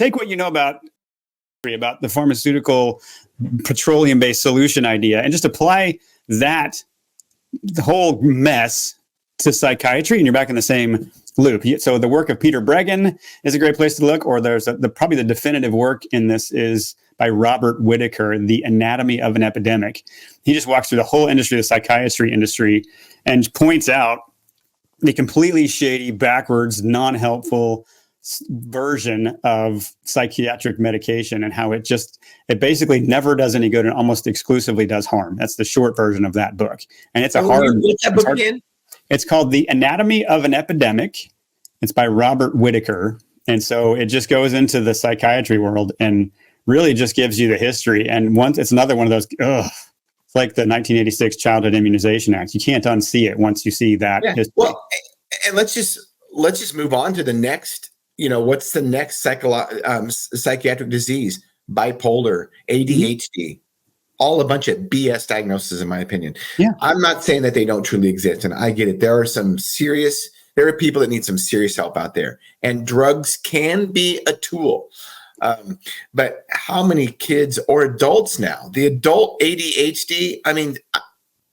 take what you know about the pharmaceutical petroleum-based solution idea and just apply the whole mess to psychiatry, and you're back in the same loop. So the work of Peter Breggin is a great place to look, or there's probably the definitive work in this is by Robert Whitaker, The Anatomy of an Epidemic. He just walks through the whole industry, the psychiatry industry, and points out the completely shady, backwards, non-helpful version of psychiatric medication and how it basically never does any good and almost exclusively does harm. That's the short version of that book. And it's what's that book again? It's called The Anatomy of an Epidemic. It's by Robert Whitaker. And so it just goes into the psychiatry world and really just gives you the history. And it's another one of those, it's like the 1986 Childhood Immunization Act. You can't unsee it once you see that history. Well, and let's just move on to the next, what's the next psychiatric disease? Bipolar, ADHD. All a bunch of BS diagnoses, in my opinion. Yeah. I'm not saying that they don't truly exist, and I get it. There are people that need some serious help out there, and drugs can be a tool. But how many kids or adults now? The adult ADHD,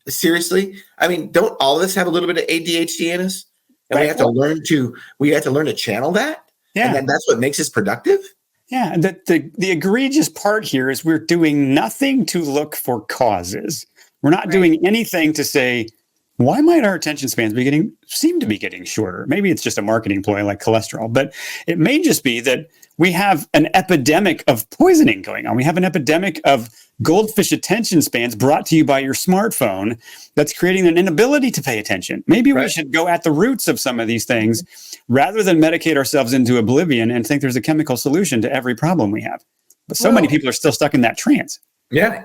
seriously? Don't all of us have a little bit of ADHD in us? And we have to learn to channel that? Yeah. And then that's what makes us productive? Yeah, and the egregious part here is we're doing nothing to look for causes. We're not doing anything to say, why might our attention spans seem to be getting shorter? Maybe it's just a marketing ploy like cholesterol, but it may just be that we have an epidemic of poisoning going on. We have an epidemic of goldfish attention spans brought to you by your smartphone that's creating an inability to pay attention. Maybe we should go at the roots of some of these things rather than medicate ourselves into oblivion and think there's a chemical solution to every problem we have. But so many people are still stuck in that trance. Yeah.